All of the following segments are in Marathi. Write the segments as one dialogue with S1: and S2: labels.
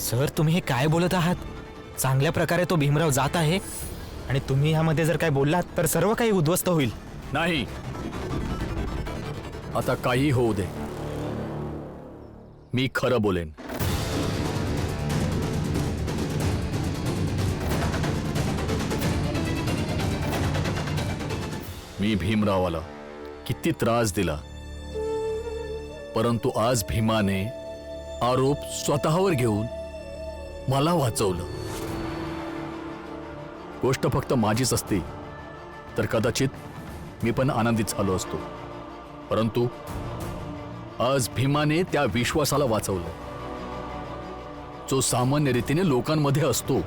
S1: सर, तुम्ही हे काय बोलत आहात? चांगल्या प्रकारे तो भीमराव जात आहे आणि तुम्ही ह्यामध्ये जर काय बोललात तर सर्व काही उद्ध्वस्त होईल.
S2: नाही, आता काही होऊ दे, मी खरं बोलेन. मी भीमरावाला किती त्रास दिला, परंतु आज भीमाने आरोप स्वतःवर घेऊन मला वाचवलं. गोष्ट फक्त माझीच असती तर कदाचित मी पण आनंदित झालो असतो, परंतु आज भीमाने त्या विश्वासाला वाचवलं जो सामान्य रीतीने लोकांमध्ये असतो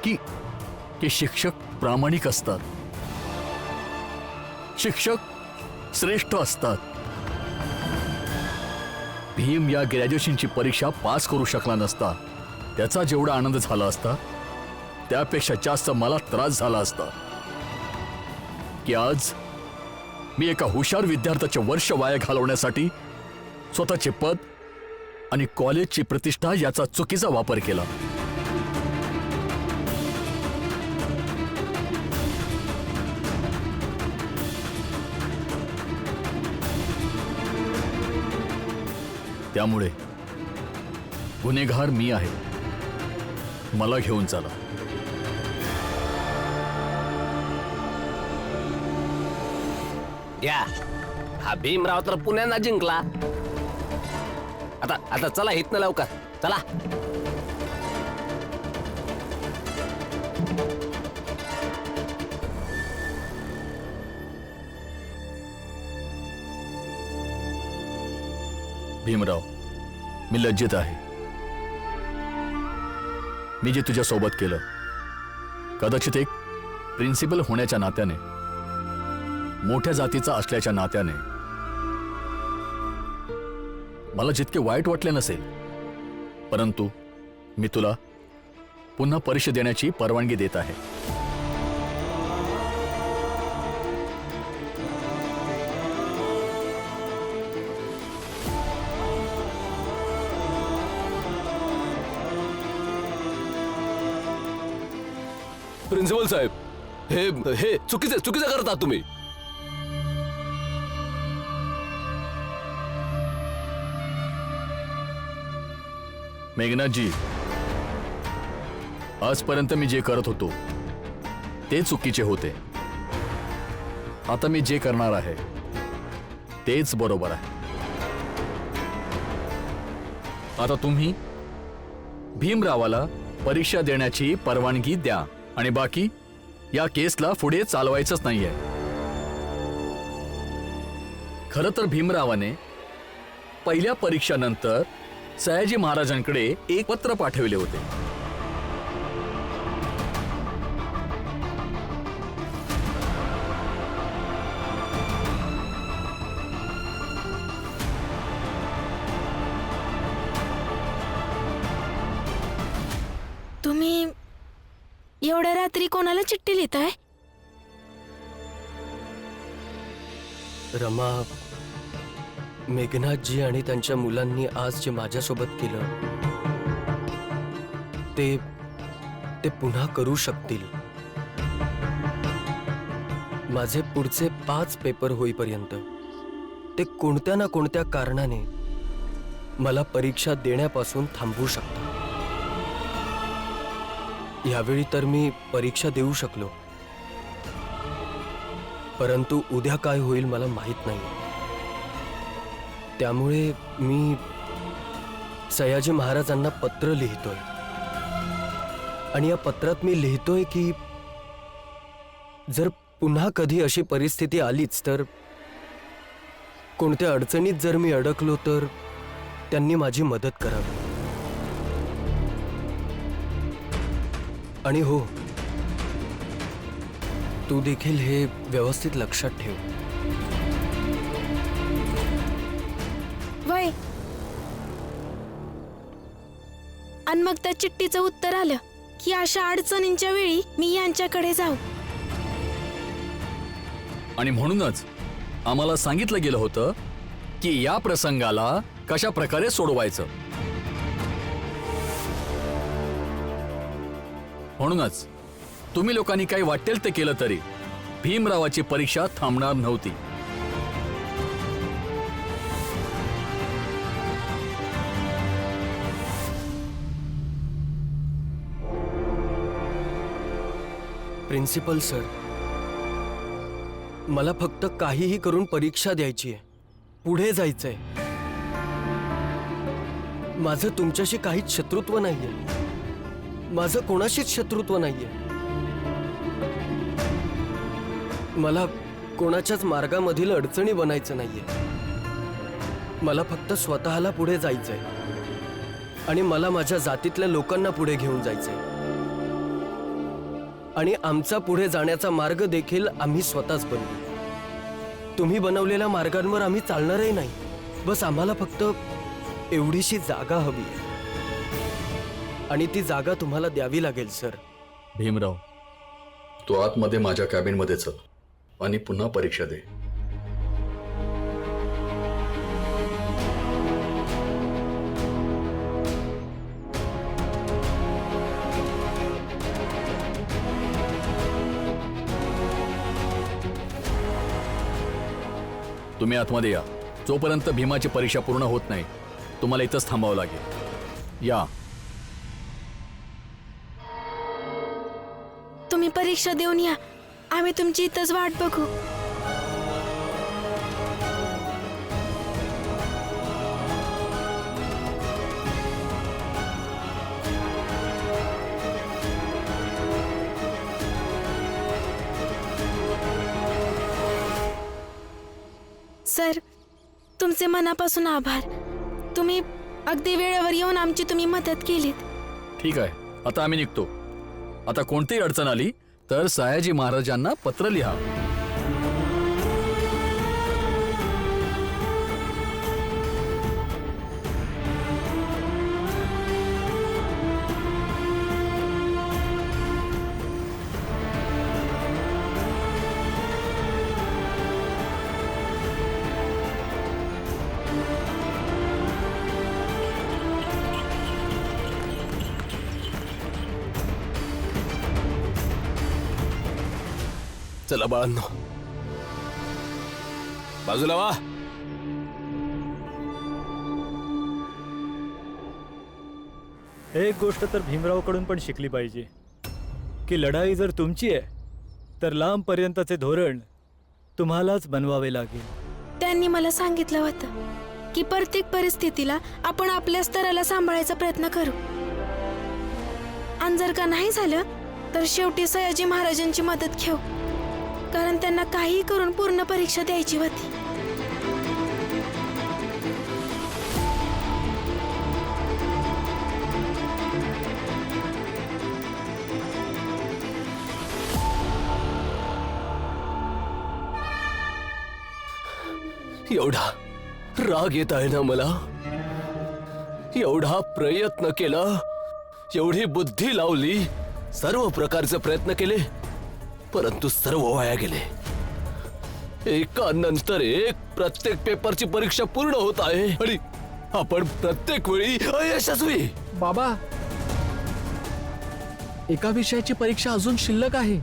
S2: की शिक्षक प्रामाणिक असतात, शिक्षक श्रेष्ठ असतात. भीम या ग्रॅज्युएशनची परीक्षा पास करू शकला नसता, त्याचा जेवढा आनंद झाला असता त्यापेक्षा जास्त मला त्रास झाला असता की आज मी एका हुशार विद्यार्थ्याचे वर्ष वाया घालवण्यासाठी स्वतःचे पद आणि कॉलेजची प्रतिष्ठा याचा चुकीचा वापर केला. त्यामुळे गुन्हेगार मी आहे, मला घेऊन चला.
S3: या हा भीमराव तर पुण्याला जिंकला. आता आता चला इथनं लवकर चला.
S2: भीमराव, मी लज्जित आहे. मी जे तुझ्या सोबत केलं, कदाचित एक प्रिन्सिपल होण्याच्या नात्याने, मोठ्या जातीचा असल्याच्या नात्याने मला जितके वाईट वाटले नसेल, परंतु मी तुला पुन्हा परीक्षा देण्याची परवानगी देत आहे.
S3: प्रिन्सिपल साहेब, हे हे चुकीचं करता तुम्ही.
S2: मेघनाथजी, आजपर्यंत मी जे करत होतो ते चुकीचे होते. आता मी जे करणार आहे तेच बरोबर आहे. आता तुम्ही भीमरावाला परीक्षा देण्याची परवानगी द्या आणि बाकी या केसला पुढे चालवायचंच नाहीये. खरं तर भीमरावाने पहिल्या परीक्षानंतर सयाजी महाराजांकडे एक पत्र पाठवले होते.
S4: तुम्ही एवढ्या रात्री कोणाला चिठ्ठी लिहिताय?
S5: रमा, मेघनाथजी आणि त्यांच्या मुलांनी आज जे माझ्यासोबत केलं ते पुन्हा करू शकतील. माझे पुढचे 5 पेपर होईपर्यंत ते कोणत्या ना कोणत्या कारणाने मला परीक्षा देण्यापासून थांबवू शकतात. यावेळी तर मी परीक्षा देऊ शकलो, परंतु उद्या काय होईल मला माहित नाही. त्यामुळे मी सयाजी महाराजांना पत्र लिहितोय आणि या पत्रात मी लिहितोय की जर पुन्हा कधी अशी परिस्थिती आलीच तर, कोणत्या अडचणीत जर मी अडकलो तर त्यांनी माझी मदत करावी. आणि हो, तू देखील हे व्यवस्थित लक्षात ठेव.
S4: वय आणि मग त्या चिठ्ठीचं उत्तर आलं की अशा अडचणींच्या वेळी मी यांच्याकडे जाऊ.
S2: आणि म्हणूनच आम्हाला सांगितलं गेलं होतं की या प्रसंगाला कशा प्रकारे सोडवायचं. म्हणूनच तुम्ही लोकांनी काही वाटेल ते केलं तरी भीमरावाची परीक्षा थांबणार नव्हती.
S5: प्रिन्सिपल सर, मला फक्त काहीही करून परीक्षा द्यायची आहे, पुढे जायचंय. माझं तुमच्याशी काहीच शत्रुत्व नाहीये, माझं कोणाशीच शत्रुत्व नाहीये. मला कोणाच्याच मार्गामधील अडचणी बनायचं नाहीये. मला फक्त स्वतःला पुढे जायचंय आणि मला माझ्या जातीतल्या लोकांना पुढे घेऊन जायचंय. आणि आमचा पुढे जाण्याचा मार्ग देखील आम्ही स्वतःच बनवू. तुम्ही बनवलेल्या मार्गांवर आम्ही चालणारही नाही. बस आम्हाला फक्त एवढीशी जागा हवी आहे आणि ती जागा तुम्हाला द्यावी लागेल सर.
S2: भीमराव, तू आतमध्ये माझ्या कॅबिनमध्ये चल आणि पुन्हा परीक्षा दे. तुम्ही आतमध्ये या. जोपर्यंत भीमाची परीक्षा पूर्ण होत नाही तुम्हाला इथंच थांबावं लागेल. या.
S4: तुम्ही परीक्षा देऊन या, आम्ही तुमची इथंच वाट बघू. सर, तुमचे मनापासून आभार. तुम्ही अगदी वेळेवर येऊन आमची तुम्ही मदत केलीत.
S2: ठीक आहे, आता आम्ही निघतो. आता कोणतीही अडचण आली तर सयाजी महाराजांना पत्र लिहा.
S3: चला बाळांनो, बाजूला वा.
S6: एक गोष्ट तर भीमरावकडून पण शिकली पाहिजे की लढाई जर तुमची आहे तर लांबपर्यंतचे धोरण तुम्हालाच बनवावे लागेल.
S4: त्यांनी मला सांगितलं होतं की प्रत्येक परिस्थितीला आपण आपल्या स्तराला सांभाळायचा प्रयत्न करू. आणि जर का नाही झालं तर शेवटी सयाजी महाराजांची मदत घेऊ, कारण त्यांना काही करून पूर्ण परीक्षा द्यायची होती.
S3: एवढा राग येत आहे ना मला. एवढा प्रयत्न केला, एवढी बुद्धी लावली, सर्व प्रकारचे प्रयत्न केले, परंतु सर्व वाया गेले. एका नंतर एक प्रत्येक पेपरची परीक्षा पूर्ण होत आहे आणि आपण प्रत्येक वेळी अयशस्वी.
S2: बाबा, एका विषयाची परीक्षा अजून शिल्लक आहे.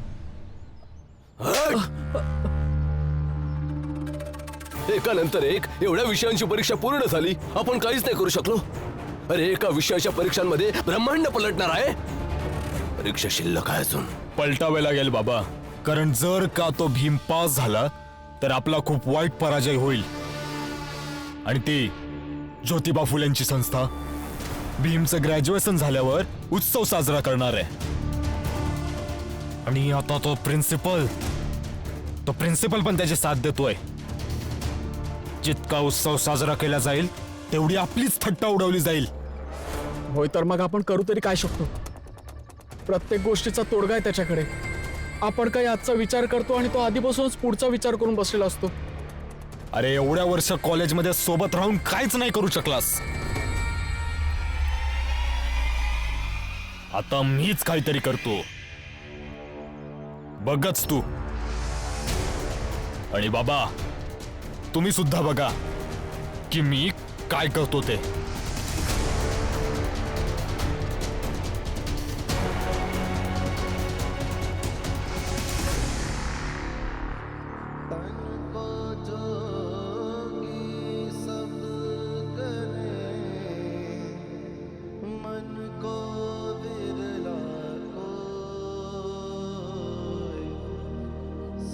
S3: एका नंतर एक एवढ्या विषयांची परीक्षा पूर्ण झाली, आपण काहीच नाही करू शकलो. अरे, एका विषयाच्या परीक्षांमध्ये ब्रह्मांड पलटणार आहे. परीक्षा शिल्लक आहे अजून.
S1: पलटावे लागेल बाबा, कारण जर का तो भीम पास झाला तर आपला खूप वाईट पराजय होईल. आणि ती ज्योतिबा फुलेंची संस्था भीमचं ग्रॅज्युएशन झाल्यावर उत्सव साजरा करणार आहे. आणि आता तो प्रिन्सिपल पण त्याची साथ देतोय. जितका उत्सव साजरा केला जाईल तेवढी आपलीच थट्टा उडवली जाईल.
S7: होय, तर मग आपण करू तरी काय शकतो? प्रत्येक गोष्टीचा तोडगा आहे त्याच्याकडे. आपण काही आजचा विचार करतो आणि तो आधीपासूनच पुढचा विचार करून बसलेला असतो.
S1: अरे, एवढ्या वर्ष कॉलेजमध्ये सोबत राहून काहीच नाही करू शकलास. आता मीच काहीतरी करतो, बघच तू. आणि बाबा, तुम्ही सुद्धा बघा की मी काय करतो ते.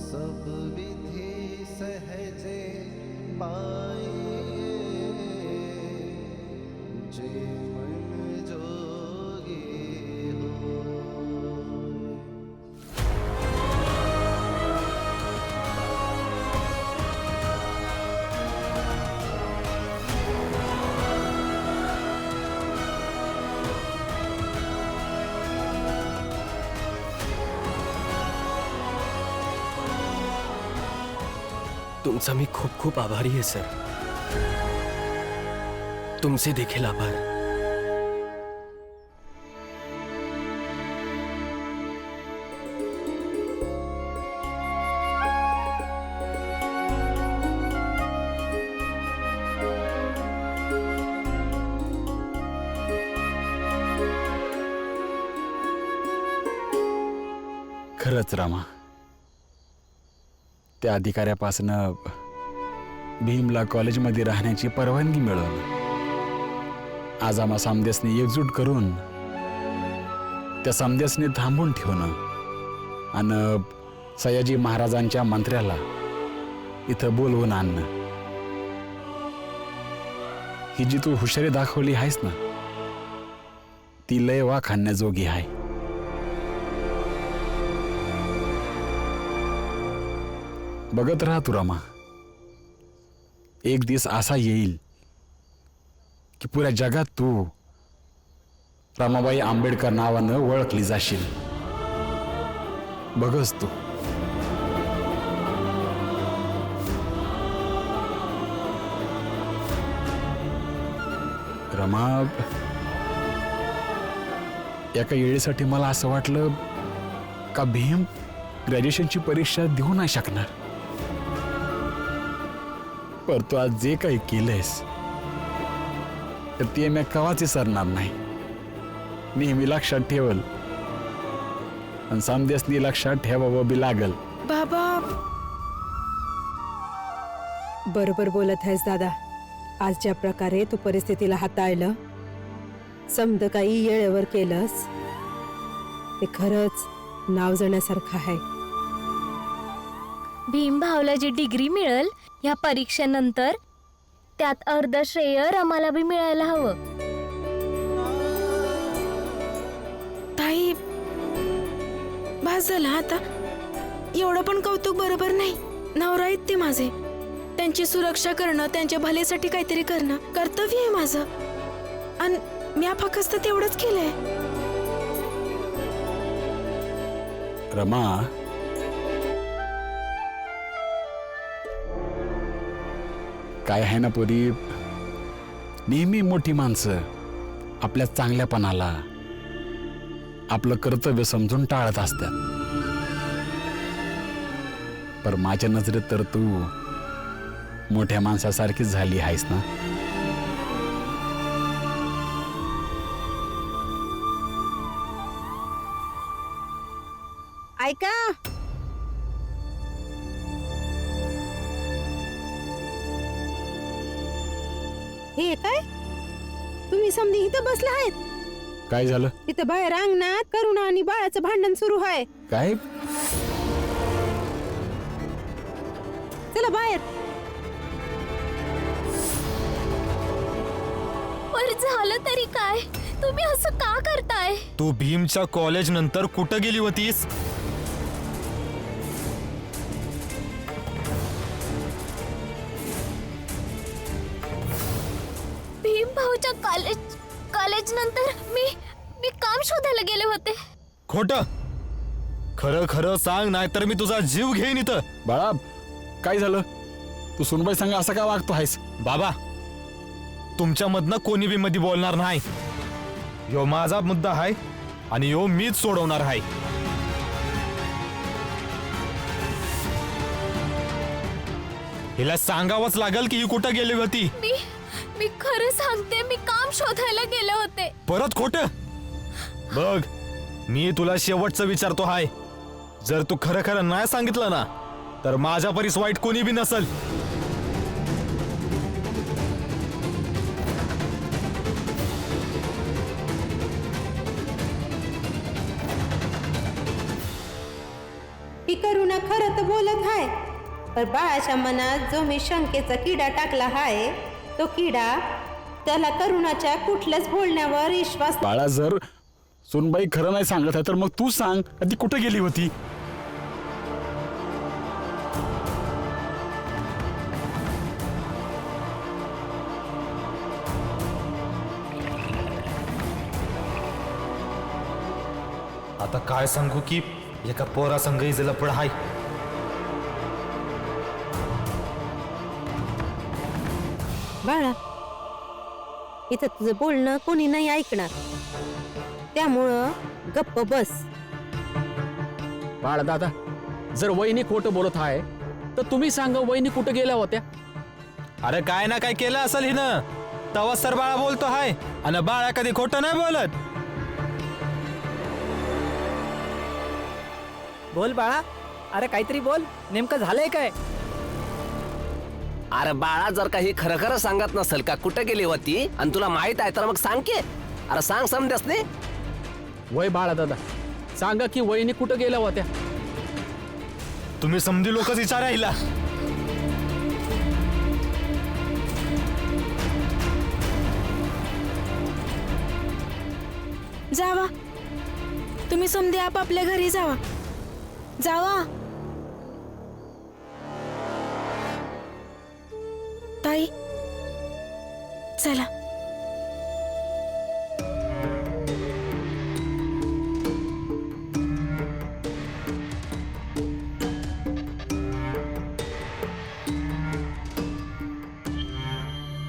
S8: सब विधि सहजे पाए जे मन जोगे हो.
S5: तुमचा मी खूप खूप आभारी आहे सर. तुमचे देखील आभार.
S9: खरंच रामा, त्या अधिकाऱ्यापासून भीमला कॉलेजमध्ये राहण्याची परवानगी मिळवून आज आम्हा सामदेसने एकजूट करून त्या सामदेसने थांबून ठेवणं आणि सयाजी महाराजांच्या मंत्र्याला इथं बोलवून आणणं, ही जी तू हुशारी दाखवली आहेस ना, ती लय वाखाणण्याजोगी आहे. बघत राहा तू रामा, एक दिवस असा येईल की पुऱ्या जगात तू रमाबाई आंबेडकर नावानं ओळखली जाशील. बघच तू. रमा, एका वेळेसाठी मला असं वाटलं का भीम ग्रॅज्युएशनची परीक्षा देऊ नाही शकणार, पर तू आज जे काही केलंयस तर ते मी कवाच विसरणार नाही. नेहमी लक्षात ठेवल आणि समदेसनी लक्षात ठेवावं बी लागल.
S4: बाबा,
S10: बरोबर बोलत आहेस दादा. आज ज्या प्रकारे तू परिस्थितीला हाताळलं, समद काही येळेवर केलंस, ते खरंच नाव जाण्यासारखं आहे.
S11: भीमभावला जी डिग्री मिळेल या परीक्षेनंतर, त्यात अर्ध श्रेय रमाला बी मिळायला हवं.
S4: ताई, बस झालं आता. एवढं पण कौतुक बरोबर नाही. नवरा आहेत ते माझे, त्यांची सुरक्षा करणं, त्यांच्या भलेसाठी काहीतरी करणं कर्तव्य आहे माझं. आणि मी फक्त तेवढंच केलंय.
S9: रमा, काय आहे ना पोरी, नेहमी मोठी माणसं आपल्या चांगल्यापणाला आपलं कर्तव्य समजून टाळत असतात. पर माझ्या नजरेत तर तू मोठ्या माणसासारखीच झाली आहेस ना.
S10: ऐका, हे काय तुम्ही समधी इथं बसला आहेत?
S9: काय झालं?
S10: इथं बाहेर अंगणात करुणा आणि बाळाचं भांडण सुरू आहे.
S9: काय?
S10: चला बाहेर.
S11: पर झालं तरी काय, तुम्ही असं का करताय?
S1: तू भीमच्या कॉलेज नंतर कुठं गेली होतीस?
S11: भीम भाऊच्या कॉलेज नंतर मी काम शोधायला गेले होते.
S1: खोटं खरं खरं सांग, नाहीतर मी तुझा जीव घेईन इथं.
S9: बाळा, काय झालं? तू सुनबाई संग असं का वागतो आहेस?
S1: बाबा, तुमच्यामधनं कोणी बी मध्ये बोलणार नाही. यो माझा मुद्दा आहे आणि यो मीच सोडवणार आहे. हिला सांगावंच लागल की ही कुठं गेली होती.
S11: मी खरं सांगते, मी काम शोधायला गेले होते.
S1: परत खोट बघ, मी तुला शेवटचं विचारतो हाय, जर तू खरं खरं नाही सांगितलं ना तर माझ्या परीस वाईट कोणी बी नसल.
S10: ही करुणा खरं तर बोलत हाय, पण बाळाच्या मनात जो मी शंकेचा किडा टाकला हाय, तो किडा त्याला करुणाच्या कुठल्याच बोलण्यावर विश्वास.
S9: बाळा, जर सुनबाई खरं नाही सांगत आहे तर मग तू सांग, ती कुठे गेली होती?
S1: आता काय सांगू की एका पोरा संघ इजला पड हाय.
S10: बाळा, इथं तुझं बोलणं कोणी नाही ऐकणार, त्यामुळं गप्प बस.
S7: बाळ दादा, जर वहिनी खोटं बोलत आहे तर तुम्ही सांगा, वहिनी कुठे गेल्या होत्या?
S1: अरे काय ना काय केलं असेल हिनं, तवा सर बाळा बोलतो हाय, आणि बाळा कधी खोटं नाही बोलत.
S6: बोल बाळा, अरे काहीतरी बोल, नेमकं झालंय काय?
S3: अरे बाळा, जर काही खरं खरं सांगत नसेल का कुठे गेली होती आणि तुला माहित आहे तर मग सांग की. अरे सांग समजस नाही.
S7: वय बाळा दादा, सांगा की वहिनी कुठे गेल्या होत्या?
S1: तुम्ही समधी लोकच विचारा हिला.
S4: जावा, तुम्ही समधे आपापल्या घरी जावा. जावा. ताई, चला.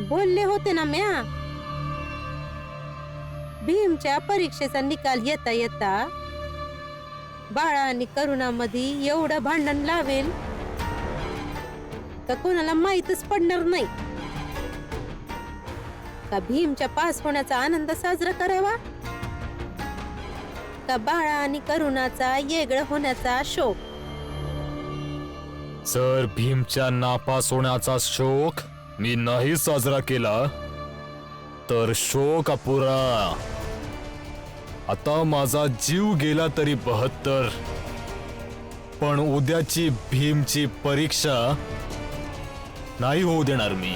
S10: बोलले होते ना म्या, भीमच्या परीक्षेचा निकाल येता येता बाळा आणि करुणामध्ये एवढं भांडण लावेल का कोणाला माहीतच पडणार नाही. का भीमच्या पास होण्याचा आनंद साजरा करावा, का बाळा आणि करुणाचा वेगळं होण्याचा शोक.
S1: जर भीमच्या नापास होण्याचा शोक मी नाही साजरा केला तर शोक अपुरा. आता माझा जीव गेला तरी 72, पण उद्याची भीमची परीक्षा नाही होऊ देणार मी.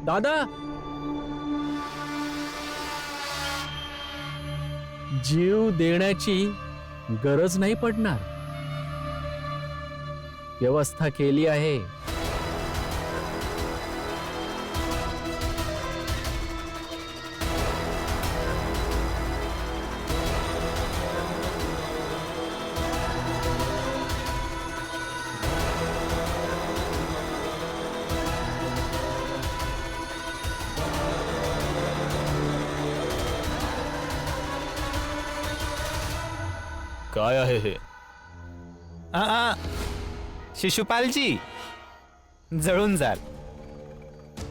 S7: दादा, जीव देण्याची गरज नाही पडणार, व्यवस्था केली आहे.
S1: काय आहे हे? शिशुपालजी, जळून जाल.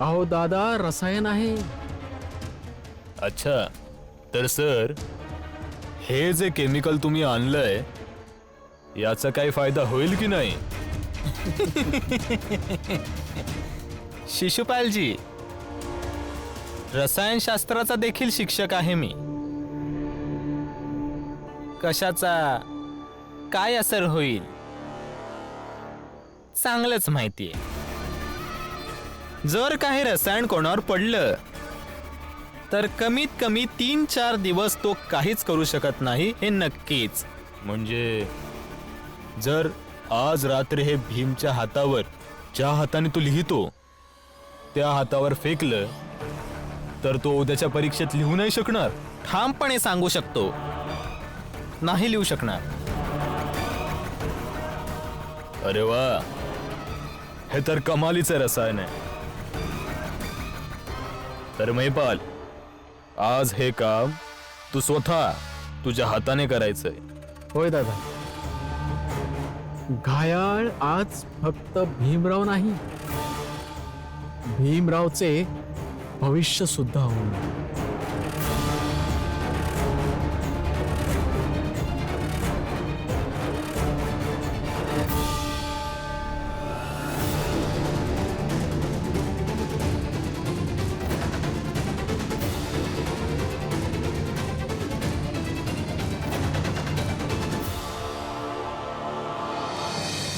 S7: अहो दादा, रसायन आहे.
S1: अच्छा, तर सर हे जे केमिकल तुम्ही आणलंय याचा काही फायदा होईल की नाही? शिशुपालजी, रसायनशास्त्राचा देखील शिक्षक आहे मी. कशाचा काय असर होईल चांगलंच माहितीये. जर काही रसायन कोणावर पडलं तर कमीत कमी 3-4 दिवस तो काहीच करू शकत नाही, हे नक्कीच. म्हणजे जर आज रात्री हे भीमच्या हातावर, ज्या हाताने तो लिहितो त्या हातावर फेकलं तर तो उद्याच्या परीक्षेत लिहू नाही शकणार. ठामपणे सांगू शकतो, नाही लिहू शकणार. अरे वा, हे तर कमालीचं रसायन आहे. तर महिपाल, आज हे काम तू स्वतः तुझ्या हाताने करायचंय.
S7: होय दादा. घायाळ आज फक्त भीमराव नाही, भीमरावचे भविष्य सुद्धा होईल.